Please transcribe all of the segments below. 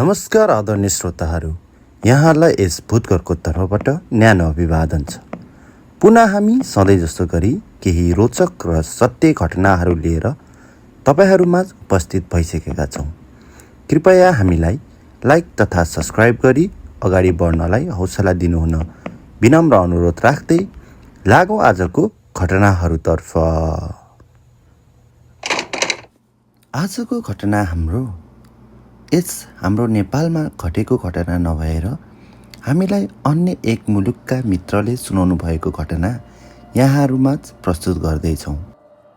नमस्कार आदरणीय श्रोताहरू, यहाँलाई यस भूतघरको तर्फबाट न्यानो अभिवादन छ। पुनः हामी सधैँ जस्तो गरी केही रोचक र सत्य घटनाहरू लिएर तपाईँहरूमाझ उपस्थित भइसकेका छौँ। कृपया हामीलाई लाइक तथा सब्सक्राइब गरी अगाडि बढ्नलाई हौसला दिनुहुन विनम्र अनुरोध राख्दै लागौँ आजको घटनाहरूतर्फ। आजको घटना हाम्रो नेपालमा घटेको घटना नभएर हामीलाई अन्य एक मुलुकका मित्रले सुनाउनु भएको घटना यहाँहरूमाझ प्रस्तुत गर्दैछौँ।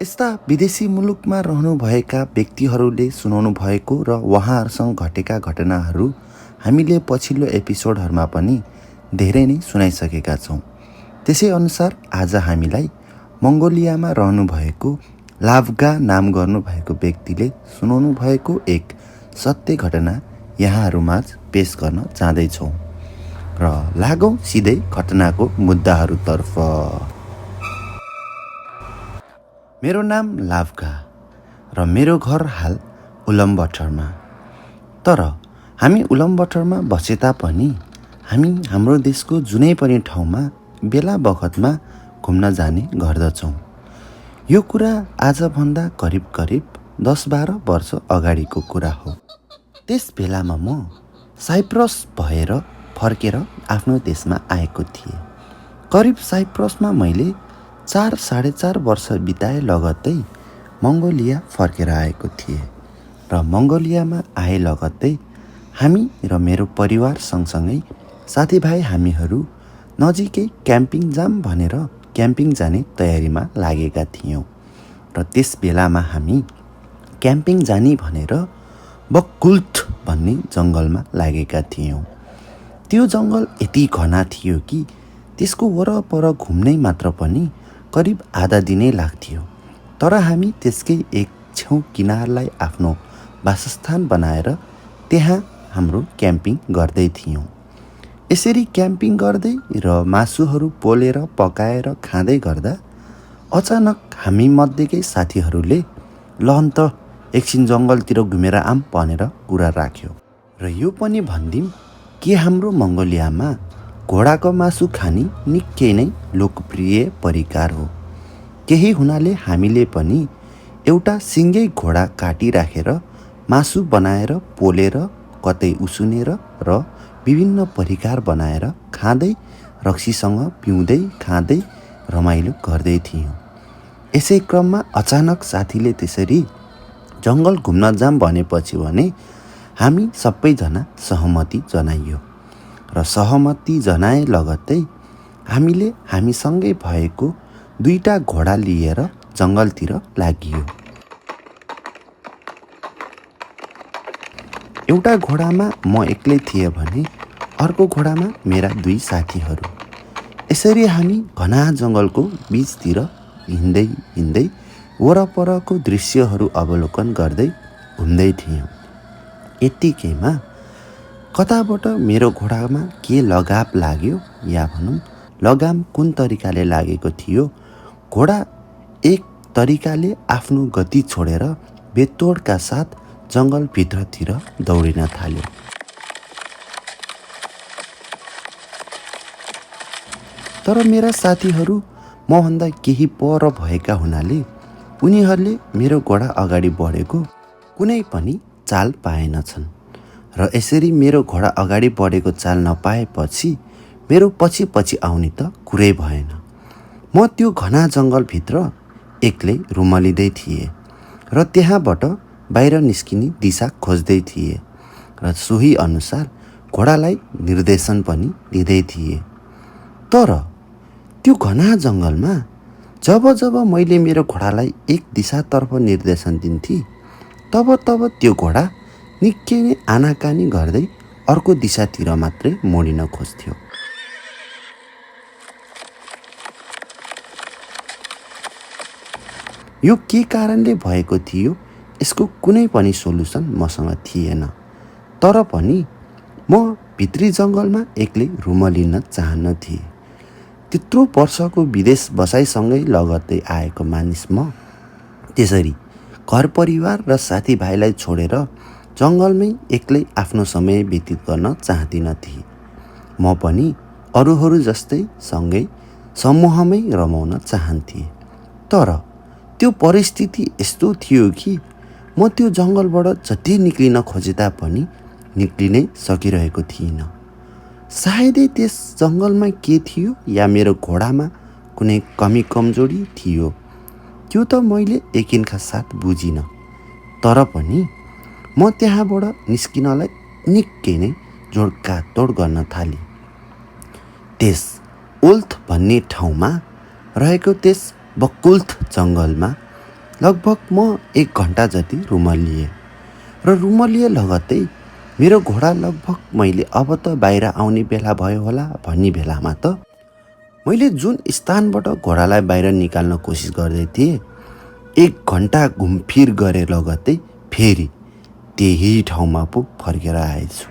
यस्ता विदेशी मुलुकमा रहनुभएका व्यक्तिहरूले सुनाउनु भएको र उहाँहरूसँग घटेका घटनाहरू हामीले पछिल्लो एपिसोडहरूमा पनि धेरै नै सुनाइसकेका छौँ। त्यसै अनुसार आज हामीलाई मङ्गोलियामा रहनुभएको लाभगा नाम गर्नुभएको व्यक्तिले सुनाउनु भएको एक सत्य घटना यहाँहरूमाझ पेश गर्न चाहँदैछौँ र लागौँ सिधै घटनाको मुद्दाहरूतर्फ। मेरो नाम लाभगा र मेरो घर हाल उलमबटरमा। तर हामी उलमबटरमा बसे तापनि हामी हाम्रो देशको जुनै पनि ठाउँमा बेला बखतमा घुम्न जाने गर्दछौँ। यो कुरा आजभन्दा करिब 10-12 वर्ष अगाडिको कुरा हो। त्यस बेलामा म साइप्रस भएर फर्केर आफ्नो देशमा आएको थिएँ। करिब साइप्रसमा मैले 4-4.5 वर्ष बिताए लगत्तै मङ्गोलिया फर्केर आएको थिएँ र मङ्गोलियामा आए लगत्तै हामी र मेरो परिवार सँगसँगै साथीभाइ हामीहरू नजिकै क्याम्पिङ जाम भनेर क्याम्पिङ जाने तयारीमा लागेका थियौँ र त्यस बेलामा हामी क्याम्पिङ जाने भनेर बकुल्थ भन्ने जङ्गलमा लागेका थियौँ। त्यो जङ्गल यति घना थियो कि त्यसको वरपर घुम्नै मात्र पनि करिब आधा दिनै लाग्थ्यो। तर हामी त्यसकै एक छेउ किनारलाई आफ्नो वासस्थान बनाएर त्यहाँ हाम्रो क्याम्पिङ गर्दै थियौँ। यसरी क्याम्पिङ गर्दै र मासुहरू पोलेर पकाएर खाँदै गर्दा अचानक हामी मध्येकै साथीहरूले लहन त एकछिन जङ्गलतिर घुमेर आम भनेर कुरा राख्यो र यो पनि भनिदिउँ कि हाम्रो मङ्गोलियामा घोडाको मासु खाने निकै नै लोकप्रिय परिकार हो। केही हुनाले हामीले पनि एउटा सिङ्गै घोडा काटिराखेर मासु बनाएर पोलेर कतै उसिनेर र विभिन्न परिकार बनाएर खाँदै रक्सीसँग पिउँदै खाँदै रमाइलो गर्दै थियौँ। यसै क्रममा अचानक साथीले त्यसरी जङ्गल घुम्न जाम भनेपछि भने हामी सबैजना सहमति जनाइयो र सहमति जनाए लगत्तै हामीले हामीसँगै भएको 2टा घोडा लिएर जङ्गलतिर लागियो। एउटा घोडामा म एक्लै थिएँ भने अर्को घोडामा मेरा 2 साथीहरू। यसरी हामी घना जङ्गलको बिचतिर हिँड्दै वरपरको दृश्यहरू अवलोकन गर्दै घुम्दै थियौँ। यत्तिकैमा कताबाट मेरो घोडामा के लगाम लाग्यो या भनौँ लगाम कुन तरिकाले लागेको थियो, घोडा एक तरिकाले आफ्नो गति छोडेर बेतोडका साथ जङ्गलभित्रतिर दौडिन थाल्यो। तर मेरा साथीहरू मभन्दा केही पर भएका हुनाले उनीहरूले मेरो घोडा अगाडि बढेको कुनै पनि चाल पाएनछन् र यसरी मेरो घोडा अगाडि बढेको चाल नपाएपछि मेरो पछि आउने त कुरै भएन। म त्यो घना जङ्गलभित्र एक्लै रुमलिँदै थिएँ र त्यहाँबाट बाहिर निस्किने दिशा खोज्दै थिएँ र सोही अनुसार घोडालाई निर्देशन पनि दिँदै थिएँ। तर त्यो घना जङ्गलमा जब मैले मेरो घोडालाई एक दिशातर्फ निर्देशन दिन्थेँ तब त्यो घोडा निकै नै आनाकानी गर्दै अर्को दिशातिर मात्रै मोडिन खोज्थ्यो। यो के कारणले भएको थियो यसको कुनै पनि सोलुसन मसँग थिएन। तर पनि म भित्री जङ्गलमा एक्लै रुमलिन चाहन्न थिएँ। त्यत्रो वर्षको विदेश बसाइसँगै लगत्तै आएको मानिस म त्यसरी घर परिवार र साथीभाइलाई छोडेर जङ्गलमै एक्लै आफ्नो समय व्यतीत गर्न चाहदिनथे। म पनि अरूहरू जस्तै सँगै समूहमै रमाउन चाहन्थे। तर त्यो परिस्थिति यस्तो थियो कि म त्यो जङ्गलबाट जति निक्लिन खोजे तापनि निक्लिनै सकिरहेको थिइनँ। सायदै त्यस जङ्गलमा के थियो या मेरो घोडामा कुनै कमी कमजोरी थियो, त्यो त मैले यकिनका साथ बुझिनँ। तर पनि म त्यहाँबाट निस्किनलाई निकै नै जोडकातोड गर्न थालेँ। त्यस उल्थ भन्ने ठाउँमा रहेको त्यस बकुल्थ जङ्गलमा लगभग म 1 घन्टा जति रुमलिएँ र रुमलिए लगत्तै मेरो घोडा लगभग मैले अब त बाहिर आउने बेला भयो होला भन्ने बेलामा त मैले जुन स्थानबाट घोडालाई बाहिर निकाल्न कोसिस गर्दै थिएँ, 1 घन्टा घुमफिर गरे लगत्तै फेरि त्यही ठाउँमा पो फर्केर आएछु।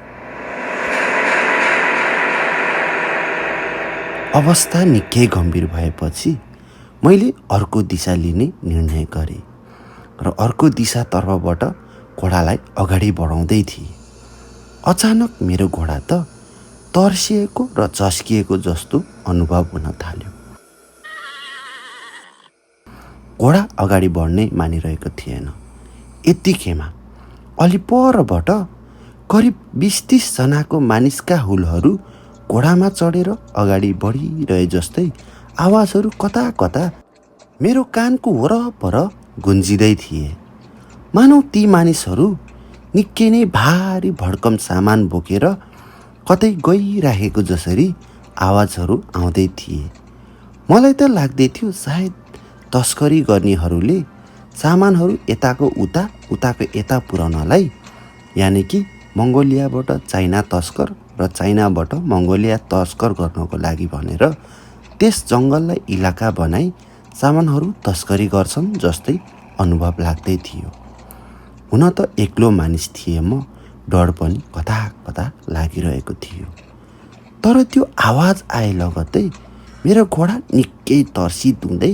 अवस्था निकै गम्भीर भएपछि मैले अर्को दिशा लिने निर्णय गरेँ र अर्को दिशातर्फबाट घोडालाई अगाडि बढाउँदै थिएँ। अचानक मेरो घोडा त तर्सिएको र झस्किएको जस्तो अनुभव हुन थाल्यो। घोडा अगाडि बढ्नै मानिरहेको थिएन। यत्तिकैमा अलि परबाट करिब 20-30 जनाको मानिसका हुलहरू घोडामा चढेर अगाडि बढिरहे जस्तै आवाजहरू कता कता मेरो कानको वरपर गुन्जिँदै थिए। मानौ ती मानिसहरू निकै नै भारी भड्कम सामान बोकेर कतै गइराखेको जसरी आवाजहरू आउँदै थिए। मलाई त लाग्दै थियो सायद तस्करी गर्नेहरूले सामानहरू यताको उता उताको यता पुर्याउनलाई, यानि कि मङ्गोलियाबाट चाइना तस्कर र चाइनाबाट मङ्गोलिया तस्कर गर्नको लागि भनेर त्यस जङ्गललाई इलाका बनाई सामानहरू तस्करी गर्छन् जस्तै अनुभव लाग्दै थियो। हुन त एक्लो मानिस थिएँ म, डर पनि कता कता लागिरहेको थियो। तर त्यो आवाज आए लगत्तै मेरो घोडा निकै तर्सिँदै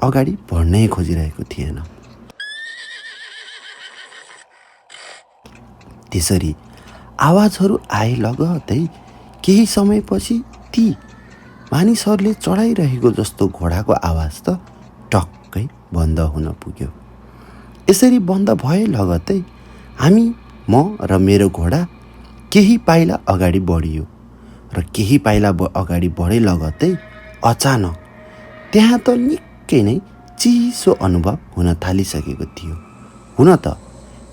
अगाडि बढ्नै खोजिरहेको थिएन। त्यसरी आवाजहरू आए लगत्तै केही समयपछि ती मानिसहरूले चढाइरहेको जस्तो घोडाको आवाज त टक्कै बन्द हुन पुग्यो। यसरी बन्द भए लगत्तै म र मेरो घोडा केही पाइला अगाडि बढियो र केही पाइला अगाडि बढे लगत्तै अचानक त्यहाँ त निकै नै चिसो अनुभव हुन थालिसकेको थियो। हुन त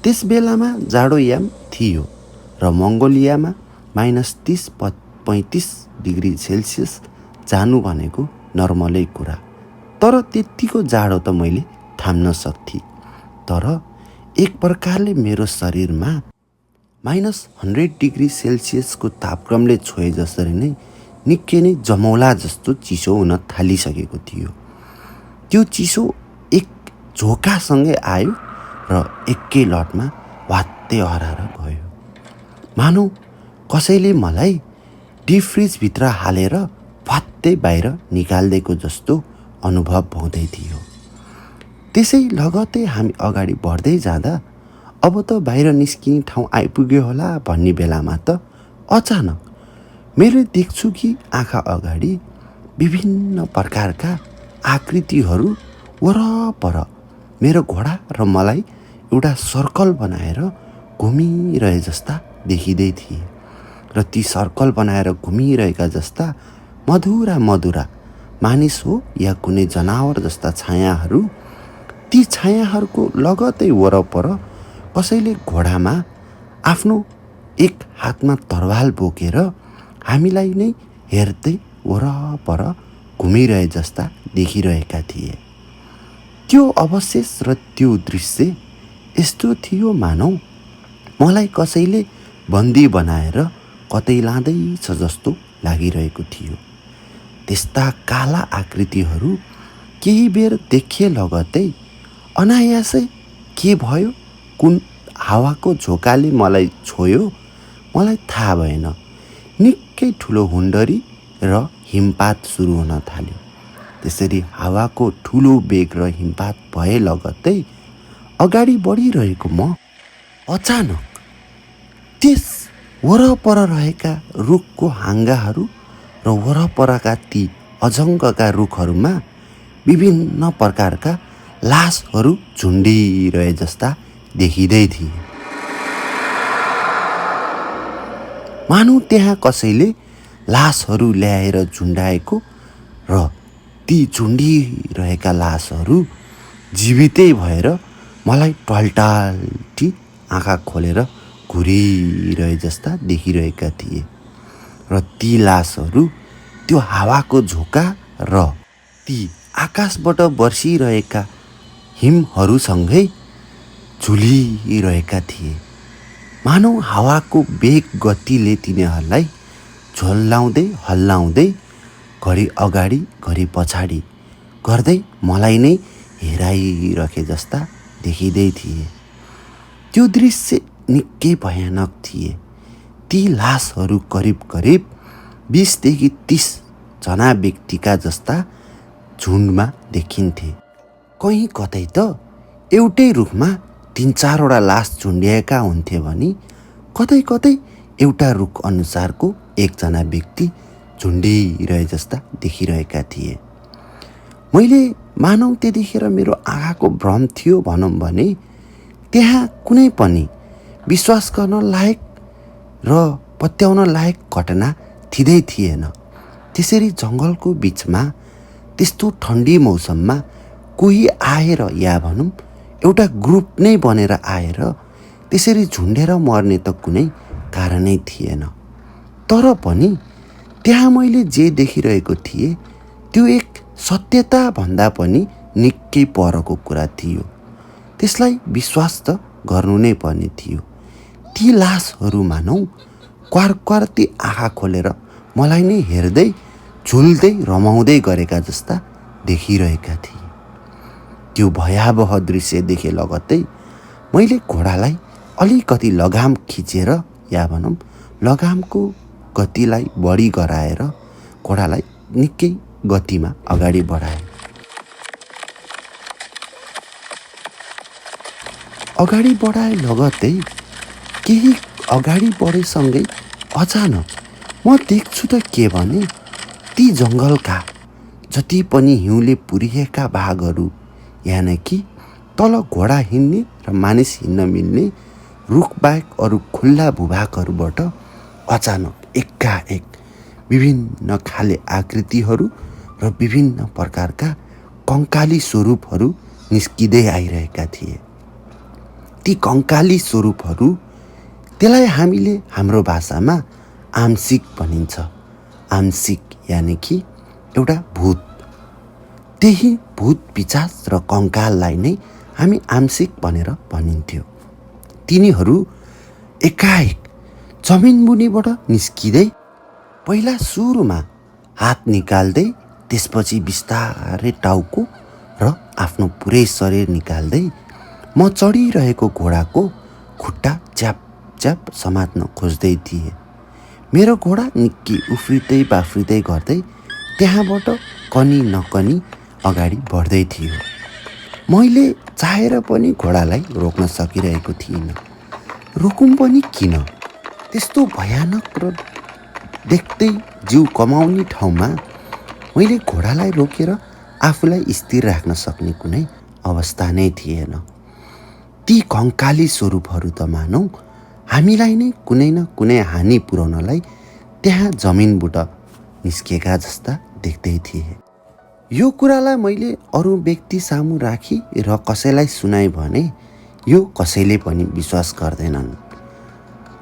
त्यस बेलामा जाडोयाम थियो र मङ्गोलियामा -30-35 डिग्री सेल्सियस जानु भनेको नर्मलै कुरा। तर त्यत्तिको जाडो त मैले थाम्न सक्थेँ। तर एक प्रकारले मेरो शरीरमा -100 डिग्री सेल्सियसको तापक्रमले छोए जसरी नै निकै नै जमौला जस्तो चिसो हुन थालिसकेको थियो। त्यो चिसो एक झोकासँगै आयो र एकै लटमा वात्तै हराएर गयो। मानौ कसैले मलाई डिप फ्रिजभित्र हालेर फत्तै बाहिर निकालिदिएको जस्तो अनुभव हुँदै थियो। त्यसै लगत्तै हामी अगाडि बढ्दै जाँदा अब त बाहिर निस्किने ठाउँ आइपुग्यो होला भन्ने बेलामा त अचानक मैले देख्छु कि आँखा अगाडि विभिन्न प्रकारका आकृतिहरू वरपर मेरो घोडा र मलाई एउटा सर्कल बनाएर घुमिरहे जस्ता देखिँदै थिए र ती सर्कल बनाएर घुमिरहेका जस्ता मधुरा मधुरा मानिस हो या कुनै जनावर जस्ता छायाहरू, ती छायाहरूको लगतै वरपर कसैले घोडामा आफ्नो एक हातमा तरवाल बोकेर हामीलाई नै हेर्दै वरपर घुमिरहे जस्ता देखिरहेका थिए। त्यो अवशेष र त्यो दृश्य यस्तो थियो मानौ मलाई कसैले बन्दी बनाएर कतै लाँदैछ जस्तो लागिरहेको थियो। त्यस्ता काला आकृतिहरू केही बेर देखिए लगत्तै अनायासै के भयो, कुन हावाको झोकाले मलाई छोयो मलाई थाहा भएन। निकै ठुलो हुन्डरी र हिमपात सुरु हुन थाल्यो। त्यसरी हावाको ठुलो बेग र हिमपात भए लगत्तै अगाडि बढिरहेको म अचानक त्यस वरपर रहेका रुखको हाँगाहरू र वरपरका ती अजङ्गका रुखहरूमा विभिन्न प्रकारका लासहरू झुन्डिरहे जस्ता देखिँदै थिए। मानौ त्यहाँ कसैले लासहरू ल्याएर झुन्डाएको र ती झुन्डिरहेका लासहरू जीवितै भएर मलाई टल्टाल्टी आँखा खोलेर घुरिरहे जस्ता देखिरहेका थिए र ती लासहरू त्यो हावाको झोका र ती आकाशबाट बर्सिरहेका हिमहरूसँगै झुलिरहेका थिए। मानौ हावाको वेग गतिले तिनीहरूलाई झोल्लाउँदै हल्लाउँदै घरि अगाडि घरि पछाडि गर्दै मलाई नै हेराइरखे जस्ता देखिँदै थिए। त्यो दृश्य निकै भयानक थिए। ती लासहरू करिब 20 देखि 30 जना व्यक्तिका जस्ता झुन्डमा देखिन्थे। कहीँ कतै त एउटै रुखमा 3-4 वटा लास झुन्डिएका हुन्थे भने कतै कतै एउटा रुख अनुसारको 1 जना व्यक्ति झुन्डिरहे जस्ता देखिरहेका थिए। मैले मानौ त्यतिखेर मेरो आँखाको भ्रम थियो भनौँ भने त्यहाँ कुनै पनि विश्वास गर्न लायक र पत्याउन लायक घटना थिँदै थिएन। त्यसरी जङ्गलको बिचमा त्यस्तो ठन्डी मौसममा कोही आएर या भनौँ एउटा ग्रुप नै बनेर आएर त्यसरी झुन्डेर मर्ने त कुनै कारणै थिएन। तर पनि त्यहाँ मैले जे देखिरहेको थिएँ त्यो एक सत्यता भन्दा पनि निकै परको कुरा थियो। त्यसलाई विश्वास त गर्नु नै पर्ने थियो। ती लासहरू मानौ क्वार ती आँखा खोलेर मलाई नै हेर्दै झुल्दै रमाउँदै गरेका जस्ता देखिरहेका थिए। त्यो भयावह दृश्य देखे लगत्तै मैले घोडालाई अलिकति लगाम खिचेर या भनौँ लगामको गतिलाई बढी गराएर घोडालाई निकै गतिमा अगाडि बढाएँ। अगाडि बढाए लगत्तै केही अगाडि बढेसँगै अचानक म देख्छु त के भने ती जङ्गलका जति पनि हिउँले पुरिएका भागहरू यानि कि तल घोडा हिँड्ने र मानिस हिँड्न मिल्ने रुखबाहेक अरू खुल्ला भूभागहरूबाट अचानक एकाएक विभिन्न खाले आकृतिहरू र विभिन्न प्रकारका कङ्काली स्वरूपहरू निस्किँदै आइरहेका थिए। ती कङ्काली स्वरूपहरू त्यसलाई हामीले हाम्रो भाषामा आंशिक भनिन्छ। आंशिक यानि कि एउटा भूत। त्यही भूत पिशाच र कङ्काललाई नै हामी आंशिक भनेर भनिन्थ्यो। तिनीहरू एकाएक जमिन मुनिबाट निस्किँदै पहिला सुरुमा हात निकाल्दै त्यसपछि बिस्तारै टाउको र आफ्नो पुरै शरीर निकाल्दै म चढिरहेको घोडाको खुट्टा च्याप च्याप समात्न खोज्दै थिए। मेरो घोडा निकै उफ्रिँदै बाफ्रिँदै गर्दै त्यहाँबाट कनी नकनी अगाडि बढ्दै थियो। मैले चाहेर पनि घोडालाई रोक्न सकिरहेको थिइनँ। रोकौँ पनि किन? त्यस्तो भयानक र देख्दै जिउ कमाउने ठाउँमा मैले घोडालाई रोकेर आफूलाई स्थिर राख्न सक्ने कुनै अवस्था नै थिएन। ती कङ्काली स्वरूपहरू त मानौ हामीलाई नै कुनै न कुनै हानि पुर्याउनलाई त्यहाँ जमिनबाट निस्केका जस्ता देख्दै थिए। यो कुरालाई मैले अरू व्यक्ति सामु राखी र कसैलाई सुनाएँ भने यो कसैले पनि विश्वास गर्दैनन्।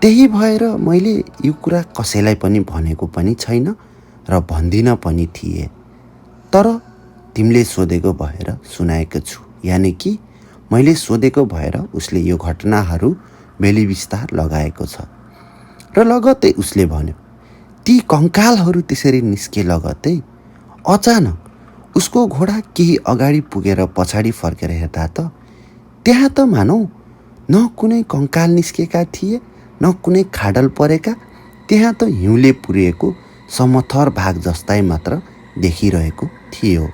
त्यही भएर मैले यो कुरा कसैलाई पनि भनेको पनि छैन र भन्दिनँ पनि थिएँ। तर तिमीले सोधेको भएर सुनाएको छु। यानि कि मैले सोधेको भएर उसले यो घटनाहरू बेली-विस्तार लगाएको छ। र लगत्तै उसले भन्यो ती कङ्कालहरू त्यसरी निस्के लगत्तै अचानक उसको घोडा केही अगाडि पुगेर पछाडि फर्केर हेर्दा त त्यहाँ त मानौ न कुनै कङ्काल निस्केका थिए न कुनै खाडल परेका, त्यहाँ त हिउँले पुरिएको समथर भाग जस्तै मात्र देखिरहेको थियो।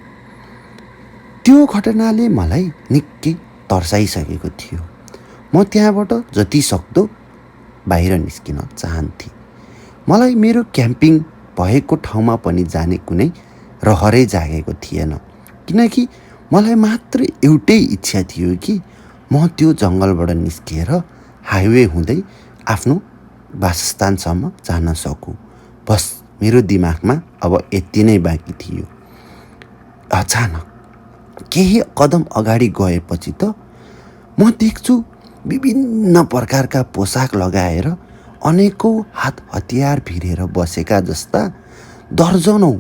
त्यो घटनाले मलाई निकै तर्साइसकेको थियो। म त्यहाँबाट जति सक्दो बाहिर निस्किन चाहन्थे। मलाई मेरो क्याम्पिङ भएको ठाउँमा पनि जाने कुनै रहरै जागेको थिएन, किनकि मलाई मात्र एउटै इच्छा थियो कि म त्यो जङ्गलबाट निस्किएर हाइवे हुँदै आफ्नो वासस्थानसम्म जान सकूँ। बस मेरो दिमागमा अब यति नै बाँकी थियो। अचानक केही कदम अगाडि गएपछि त म देख्छु विभिन्न प्रकारका पोसाक लगाएर अनेकौँ हात हतियार भिरेर बसेका जस्ता दर्जनौँ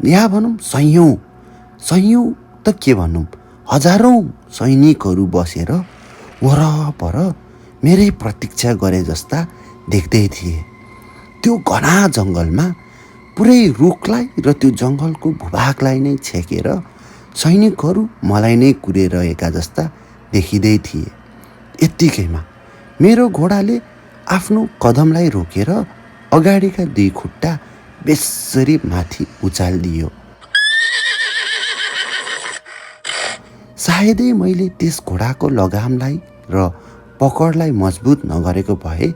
या भनौँ सयौँ त के भनौँ हजारौँ सैनिकहरू बसेर वरपर मेरै प्रतीक्षा गरे जस्ता देख्दै थिए। त्यो घना जङ्गलमा पुरै रुखलाई र त्यो जङ्गलको भूभागलाई नै छेकेर सैनिकहरू मलाई नै कुरिरहेका जस्ता देखिँदै थिए। यत्तिकैमा मेरो घोडाले आफ्नो कदमलाई रोकेर अगाडिका 2 खुट्टा बेसरी माथि उचालिदियो। सायदै मैले त्यस घोडाको लगामलाई र पकडलाई मजबुत नगरेको भए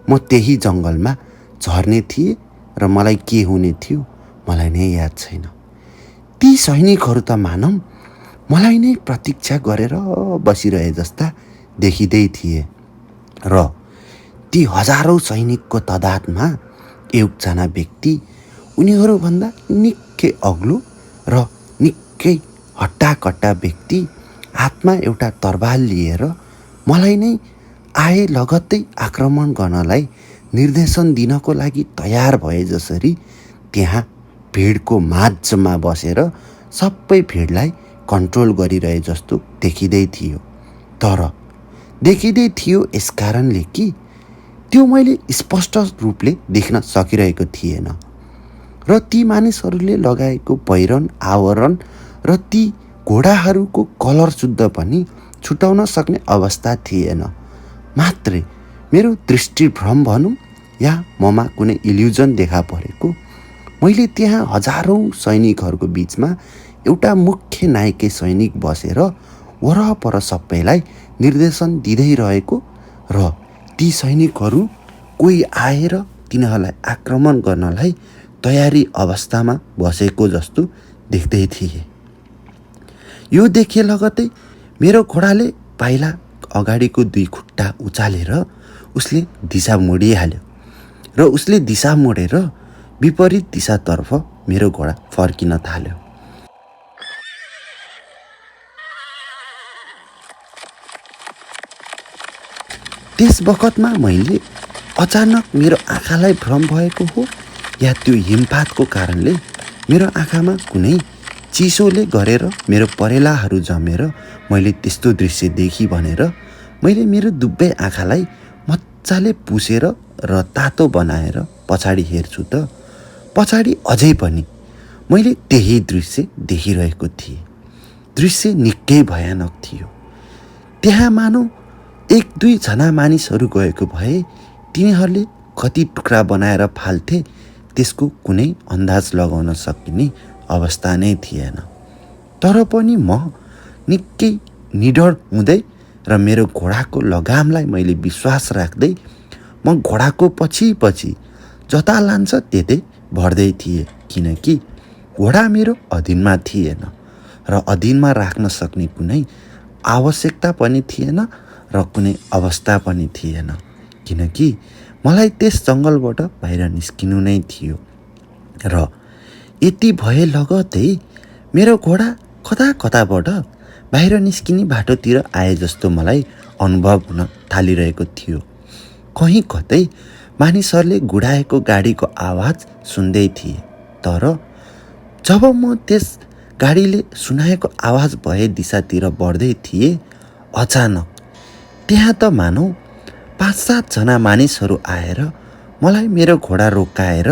म त्यही जङ्गलमा झर्ने थिएँ र मलाई के हुने थियो मलाई नै याद छैन। ती सैनिकहरू त मानौँ मलाई नै प्रतीक्षा गरेर बसिरहे जस्ता देखिँदै थिए र ती हजारौँ सैनिकको तादादमा एकजना व्यक्ति उनीहरूभन्दा निकै अग्लो र निकै हट्टाकट्टा व्यक्ति हातमा एउटा तरबार लिएर मलाई नै आए लगत्तै आक्रमण गर्नलाई निर्देशन दिनको लागि तयार भए जसरी त्यहाँ भिडको माझमा बसेर सबै भिडलाई कन्ट्रोल गरिरहे जस्तो देखिँदै थियो। तर देखिँदै थियो यस कारणले कि त्यो मैले स्पष्ट रूपले देख्न सकिरहेको थिएन र ती मानिसहरूले लगाएको पहिरन आवरण र ती घोडाहरूको कलर शुद्ध पनि छुटाउन सक्ने अवस्था थिएन। मात्रै मेरो दृष्टिभ्रम भनौँ या ममा कुनै इल्युजन देखा परेको। मैले त्यहाँ हजारौँ सैनिकहरूको बिचमा एउटा मुख्य नायकै सैनिक बसेर वरपर सबैलाई निर्देशन दिँदै रहेको र ती सैनिकहरू कोही आएर तिनीहरूलाई आक्रमण गर्नलाई तयारी अवस्थामा बसेको जस्तो देख्दै थिए। यो देखे लगतै मेरो घोडाले पाइला अगाडिको 2 खुट्टा उचालेर उसले दिशा मोडिहाल्यो र उसले दिशा मोडेर विपरीत दिशातर्फ मेरो घोडा फर्किन थाल्यो। त्यस बखतमा मैले अचानक मेरो आँखालाई भ्रम भएको हो या त्यो हिमपातको कारणले मेरो आँखामा कुनै चिसोले गरेर मेरो परेलाहरू जमेर मैले त्यस्तो दृश्य देखी भनेर मैले मेरो दुबै आँखालाई मजाले पुसेर र तातो बनाएर पछाडि हेर्छु त पछाडि अझै पनि मैले त्यही दृश्य देखिरहेको थिएँ। दृश्य निकै भयानक थियो। त्यहाँ मानौ 1-2 जना मानिसहरू गएको भए तिनीहरूले कति टुक्रा बनाएर फाल्थे त्यसको कुनै अन्दाज लगाउन सकिने अवस्था नै थिएन। तर पनि म निकै निडर हुँदै र मेरो घोडाको लगामलाई मैले विश्वास राख्दै म घोडाको पछि जता लान्छ त्यतै बढ्दै थिएँ, किनकि घोडा मेरो अधीनमा थिएन र अधीनमा राख्न सक्ने कुनै आवश्यकता पनि थिएन र कुनै अवस्था पनि थिएन, किनकि मलाई त्यस जङ्गलबाट बाहिर निस्किनु नै थियो। र यति भए लगतै मेरो घोडा कताबाट बाहिर निस्किने बाटोतिर आए जस्तो मलाई अनुभव हुन थालिरहेको थियो। कहीँ कतै मानिसहरूले गुडाएको गाडीको आवाज सुन्दै थिए। तर जब म त्यस गाडीले सुनाएको आवाज भए दिशातिर बढ्दै थिएँ, अचानक त्यहाँ त मानौ 5-7 जना मानिसहरू आएर मलाई मेरो घोडा रोकाएर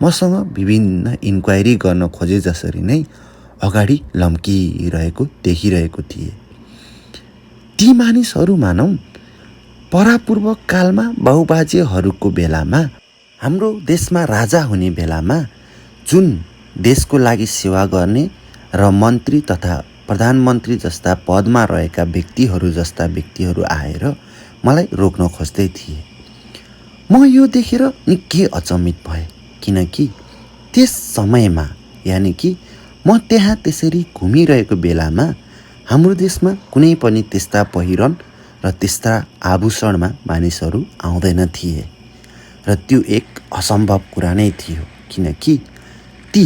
मसँग विभिन्न इन्क्वायरी गर्न खोजे जसरी नै अगाडि लम्किरहेको देखिरहेको थिए। ती मानिसहरू मानौ परापूर्व कालमा बाहुबाजेहरूको बेलामा हाम्रो देशमा राजा हुने बेलामा जुन देशको लागि सेवा गर्ने र मन्त्री तथा प्रधानमन्त्री जस्ता पदमा रहेका व्यक्तिहरू आएर मलाई रोक्न खोज्दै थिए। म यो देखेर निकै अचम्मित भएँ, किनकि त्यस समयमा यानि कि म त्यहाँ त्यसरी घुमिरहेको बेलामा हाम्रो देशमा कुनै पनि त्यस्ता पहिरन र त्यस्ता आभूषणमा मानिसहरू आउँदैन थिए र त्यो एक असम्भव कुरा नै थियो, किनकि ती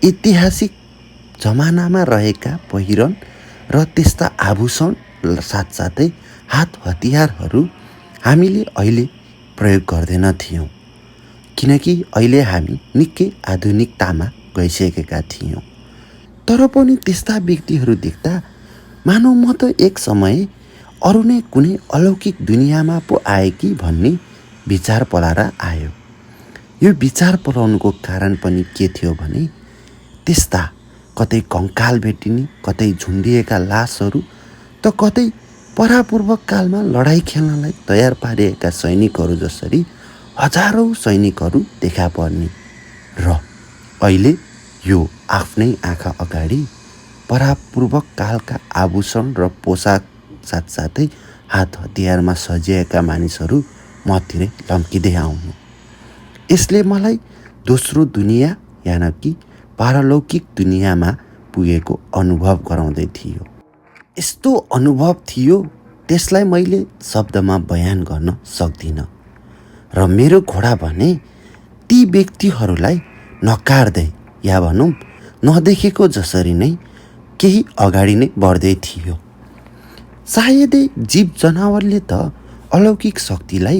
ऐतिहासिक जमानामा रहेका पहिरन र त्यस्ता आभूषण साथसाथै हात हतियारहरू हामीले अहिले प्रयोग गर्दैन थियौँ, किनकि अहिले हामी निकै आधुनिकतामा गइसकेका थियौँ। तर पनि त्यस्ता व्यक्तिहरू देख्दा मानौ म त एक समय अरू नै कुनै अलौकिक दुनियाँमा पो आए कि भन्ने विचार पलाएर आयो। यो विचार पलाउनुको कारण पनि के थियो भने त्यस्ता कतै कङ्काल भेटिने, कतै झुन्डिएका लासहरू त कतै परापूर्वक कालमा लडाइँ खेल्नलाई तयार पारिएका सैनिकहरू जसरी हजारौँ सैनिकहरू देखा पर्ने र अहिले यो आफ्नै आँखा अगाडि परापूर्वक कालका आभूषण र पोसाक साथसाथै हात हतियारमा सजिएका मानिसहरू मतिरै लम्किँदै आउनु, यसले मलाई दोस्रो दुनियाँ यानि कि पारलौकिक दुनियाँमा पुगेको अनुभव गराउँदै थियो। यस्तो अनुभव थियो त्यसलाई मैले शब्दमा बयान गर्न सक्दिनँ र मेरो घोडा भने ती व्यक्तिहरूलाई नकार्दै या भनौँ नदेखेको जसरी नै केही अगाडि नै बढ्दै थियो। सायदै जीव जनावरले त अलौकिक शक्तिलाई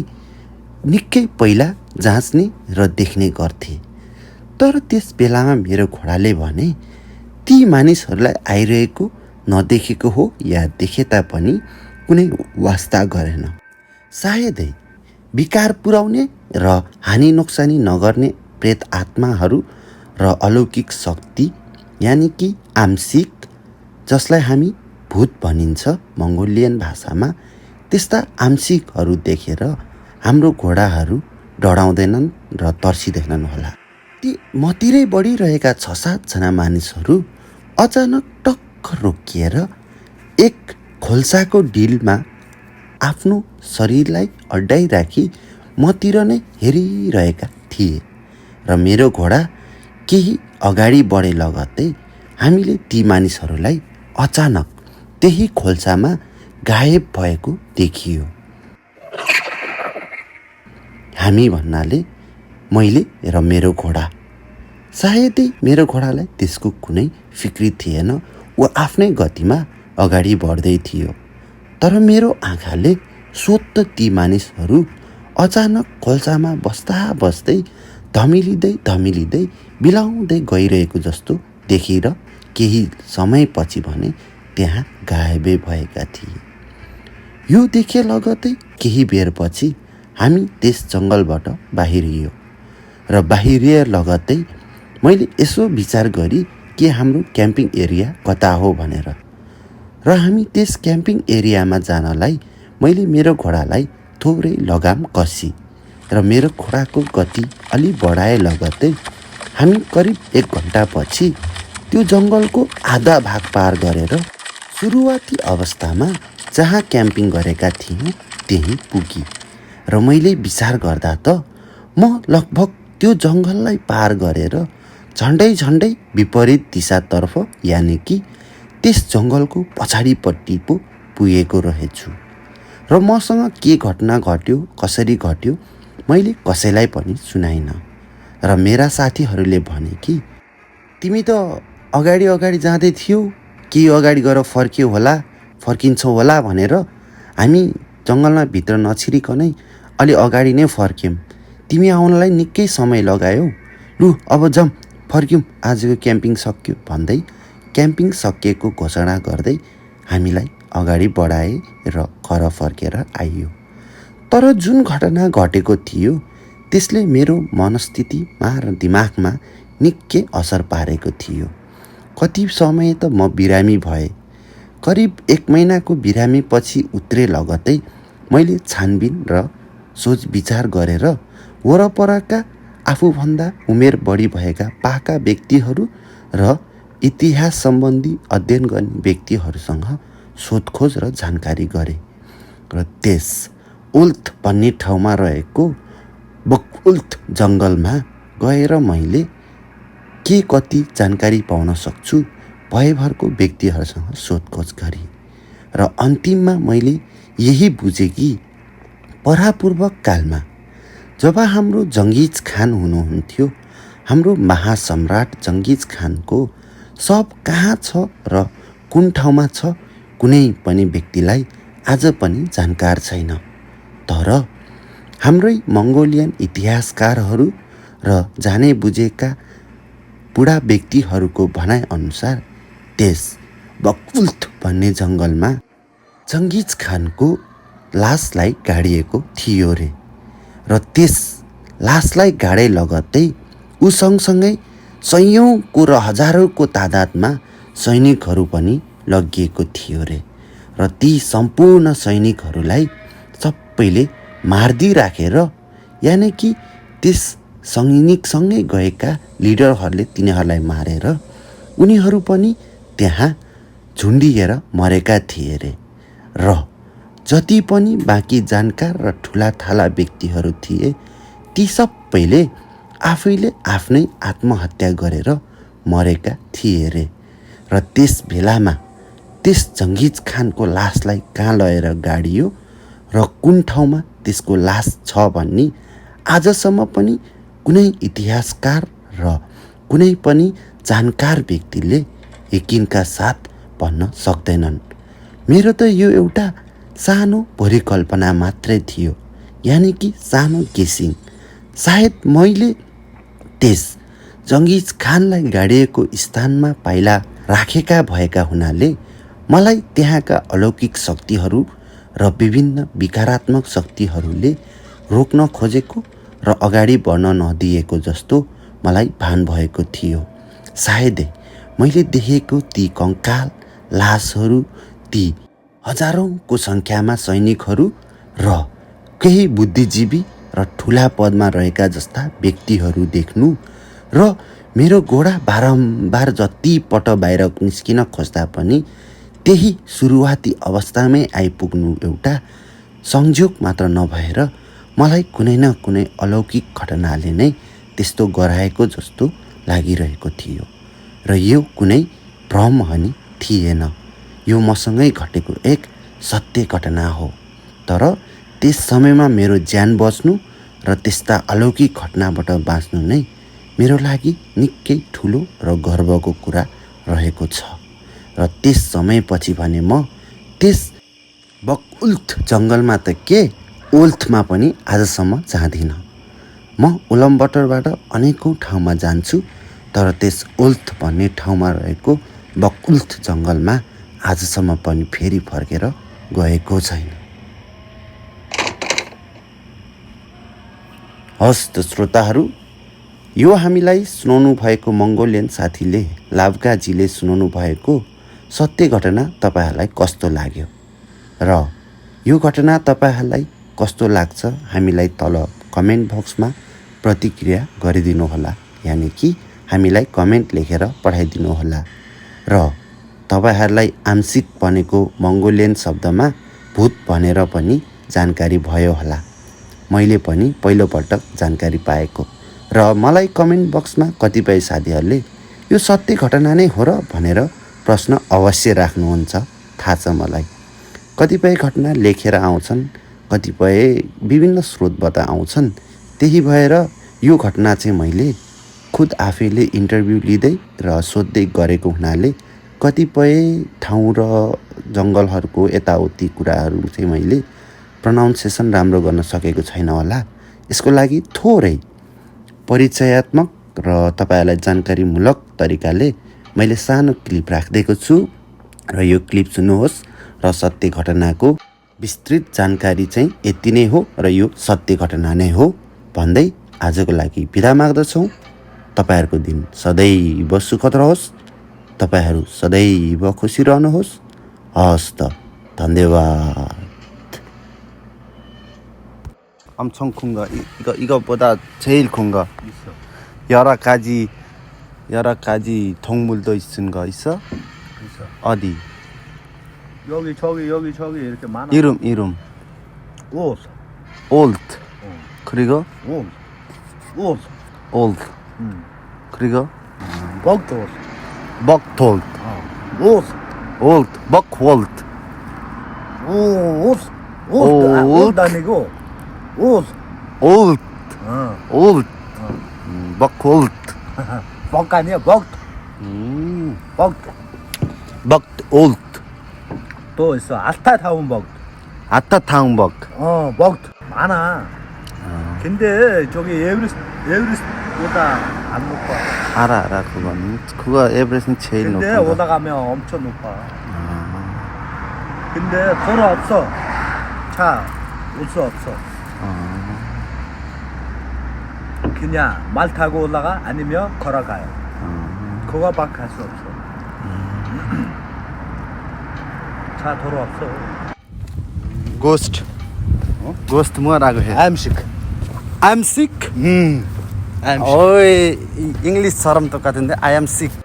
निकै पहिला जाँच्ने र देख्ने गर्थे, तर त्यस बेलामा मेरो घोडाले भने ती मानिसहरूलाई आइरहेको नदेखेको हो या देखे तापनि कुनै वास्ता गरेन। सायदै विकार पुर्याउने र हानि नोक्सानी नगर्ने प्रेत आत्माहरू र अलौकिक शक्ति यानि कि आंशिक, जसलाई हामी भूत भनिन्छ मङ्गोलियन भाषामा, त्यस्ता आंशिकहरू देखेर हाम्रो घोडाहरू डराउँदैनन् र तर्सिँदैनन् होला। ती मतिरै बढिरहेका 6-7 जना मानिसहरू अचानक टक्क रोकिएर एक खोल्साको डिलमा आफ्नो शरीरलाई अड्डाइराखी मतिर नै हेरिरहेका थिए र मेरो घोडा केही अगाडि बढे लगत्तै हामीले ती मानिसहरूलाई अचानक त्यही खोल्सामा गायब भएको देखियो। हामी भन्नाले मैले र मेरो घोडा। सायदै मेरो घोडालाई त्यसको कुनै फिक्री थिएन, ऊ आफ्नै गतिमा अगाडि बढ्दै थियो, तर मेरो आँखाले स्वतः ती मानिसहरू अचानक खोल्सामा बस्दा बस्दै धमिलिँदै बिलाउँदै गइरहेको जस्तो देखिएर केही समयपछि भने त्यहाँ गायबै भएका थिए। यो देखे लगत्तै केही बेरपछि हामी त्यस जङ्गलबाट बाहिरियो र बाहिरिए लगत्तै मैले यसो विचार गरी कि हाम्रो क्याम्पिङ एरिया कता हो भनेर, र हामी त्यस क्याम्पिङ एरियामा जानलाई मैले मेरो घोडालाई थोरै लगाम कसी र मेरो घोडाको गति अलि बढाए लगत्तै हामी करिब 1 घन्टापछि त्यो जङ्गलको आधा भाग पार गरेर सुरुवाती अवस्थामा जहाँ क्याम्पिङ गरेका थियौँ त्यहीँ पुगी र मैले विचार गर्दा त म लगभग त्यो जङ्गललाई पार गरेर झन्डै विपरीत दिशातर्फ यानि कि त्यस जङ्गलको पछाडिपट्टि पो पुगेको रहेछु र मसँग के घटना घट्यो, कसरी घट्यो मैले कसैलाई पनि सुनाइनँ र मेरा साथीहरूले भने कि तिमी त अगाडि जाँदै थियौ, केही अगाडि गएर फर्किन्छौ होला भनेर हामी जङ्गलमा भित्र नछिरिकनै अलि अगाडि नै फर्क्यौँ। तिमी आउनलाई निकै समय लगायौ, लु अब जाऊँ फर्क्यौँ, आजको क्याम्पिङ सक्यो भन्दै क्याम्पिङ सकिएको घोषणा गर्दै हामीलाई अगाडि बढाए र घर फर्केर आइयो। तर जुन घटना घटेको थियो त्यसले मेरो मनस्थितिमा र दिमागमा निकै असर पारेको थियो। कति समय त म बिरामी भएँ। करिब 1 महिनाको बिरामी पछि उत्रे लगत्तै मैले छानबिन र सोच विचार गरेर वरपरका आफूभन्दा उमेर बढी भएका पाका व्यक्तिहरू र इतिहास सम्बन्धी अध्ययन गर्ने व्यक्तिहरूसँग सोधखोज र जानकारी गरेँ र त्यस उल्थ भन्ने ठाउँमा रहेको बकउल्थ जङ्गलमा गएर मैले के कति जानकारी पाउन सक्छु भयभरको व्यक्तिहरूसँग सोधखोज गरेँ र अन्तिममा मैले यही बुझेँ कि परापूर्वक कालमा जब हाम्रो जङ्गिज खान हुनुहुन्थ्यो, हाम्रो महासम्राट जङ्गिज खानको शव कहाँ छ र कुन ठाउँमा छ कुनै पनि व्यक्तिलाई आज पनि जानकार छैन। तर हाम्रै मङ्गोलियन इतिहासकारहरू र जाने बुझेका बुढा व्यक्तिहरूको भनाइअनुसार त्यस बकउल्थ भन्ने जङ्गलमा जङ्गिज खानको लासलाई गाडिएको थियो रे र त्यस लासलाई गाडे लगत्तै ऊ सँगसँगै सयौँको र हजारौँको तादादमा सैनिकहरू पनि लगिएको थियो रे र ती सम्पूर्ण सैनिकहरूलाई सबैले मारिदिराखेर यानि कि त्यस सैनिकसँगै गएका लिडरहरूले तिनीहरूलाई मारेर उनीहरू पनि त्यहाँ झुन्डिएर मरेका थिए रे र जति पनि बाँकी जानकार र ठुलाठाला व्यक्तिहरू थिए ती सबैले आफैले आफ्नै आत्महत्या गरेर मरेका थिए रे र त्यस बेलामा त्यस जङ्गिज खानको लासलाई कहाँ लगेर गाडियो र कुन ठाउँमा त्यसको लास छ भन्ने आजसम्म पनि कुनै इतिहासकार र कुनै पनि जानकार व्यक्तिले यकिनका साथ भन्न सक्दैनन्। मेरो त यो एउटा सानो परिकल्पना मात्रै थियो, यानि कि सानो गेसिङ। सायद मैले त्यस जङ्गिज खानलाई गाडिएको स्थानमा पाइला राखेका भएका हुनाले मलाई त्यहाँका अलौकिक शक्तिहरू र विभिन्न विकारात्मक शक्तिहरूले रोक्न खोजेको र अगाडि बढ्न नदिएको जस्तो मलाई भान भएको थियो। सायदै मैले देखेको ती कङ्काल लासहरू, ती हजारौँको सङ्ख्यामा सैनिकहरू र केही बुद्धिजीवी र ठुला पदमा रहेका जस्ता व्यक्तिहरू देख्नु र मेरो घोडा बारम्बार जति पट बाहिर निस्किन खोज्दा पनि त्यही सुरुवाती अवस्थामै आइपुग्नु एउटा संयोग मात्र नभएर मलाई कुनै न कुनै अलौकिक घटनाले नै त्यस्तो गराएको जस्तो लागिरहेको थियो र यो कुनै भ्रम पनि थिएन। यो मसँगै घटेको एक सत्य घटना हो। तर त्यस समयमा मेरो ज्यान बच्नु र त्यस्ता अलौकिक घटनाबाट बाँच्नु नै मेरो लागि निकै ठुलो र गर्वको कुरा रहेको छ र त्यस समयपछि भने म त्यस बकउल्थ जङ्गलमा त के ओल्थमा पनि आजसम्म जाँदिनँ। म उलमबटरबाट अनेकौँ ठाउँमा जान्छु, तर त्यस ओल्थ भन्ने ठाउँमा रहेको बकउल्थ जङ्गलमा आजसम्म पनि फेरि फर्केर गएको छैन। हस् त श्रोताहरू, यो हामीलाई सुनाउनु भएको मङ्गोलियन साथीले लाभगाजीले सुनाउनु भएको सत्य घटना तपाईँहरूलाई कस्तो लाग्यो र यो घटना तपाईँहरूलाई कस्तो लाग्छ हामीलाई तल कमेन्ट बक्समा प्रतिक्रिया गरिदिनुहोला, यानि कि हामीलाई कमेन्ट लेखेर पठाइदिनुहोला र तपाईँहरूलाई आंशिक बनेको मङ्गोलियन शब्दमा भूत भनेर पनि जानकारी भयो होला। मैले पनि पहिलोपटक जानकारी पाएको र मलाई कमेन्ट बक्समा कतिपय साथीहरूले यो सत्य घटना नै हो र भनेर प्रश्न अवश्य राख्नुहुन्छ, थाहा छ मलाई। कतिपय घटना लेखेर आउँछन्, कतिपय विभिन्न स्रोतबाट आउँछन्। त्यही भएर यो घटना चाहिँ मैले खुद आफैले इन्टरभ्यू लिँदै र सोध्दै गरेको हुनाले कतिपय ठाउँ र जङ्गलहरूको यताउति कुराहरू चाहिँ मैले प्रनाउन्सिएसन राम्रो गर्न सकेको छैन होला। यसको लागि थोरै परिचयात्मक र तपाईँहरूलाई जानकारीमूलक तरिकाले मैले सानो क्लिप राखिदिएको छु र यो क्लिप सुन्नुहोस् र सत्य घटनाको विस्तृत जानकारी चाहिँ यति नै हो र यो सत्य घटना नै हो भन्दै आजको लागि बिदा माग्दछौँ। तपाईँहरूको दिन सदैव सुखद रहोस्, तपाईँहरू सदैव खुसी रहनुहोस्। हस् त, धन्यवाद। 엄청 큰 거, 이거보다 제일 큰 거. 있어. 여러 가지 동물도 있은 거 있어? 있어. 어디? 여기 저기 이렇게 많아. 이름. 옷. 올트. 그리고 옷. 옷. old. 응. 그리고 먹도 옷. 먹톨드. 옷. old. 먹월드. 옷. 옷. 옷. 옷 아니고 옷. old. 어. old. 먹월드. 먹 아니야. 먹. 먹. 먹 old. 또 있어. 아스타타운 먹. 아타타운 먹. 먹 많아. 근데 저기 에브리스트보다 안 높아. 알아 그건. 그거 에브레스트 제일 근데 높은 거. 오다 가면 엄청 높아. 근데 도로 없어. 차 올 수 없어. 그냥 말 타고 올라가 아니면 걸어가요. 그거밖에 할 수 없어. 차 도로 없어. Ghost. Ghost 뭐라고 해? I'm sick. I'm sick. I'm sick. 어이 잉글리시 사람 똑같은데 I am sick.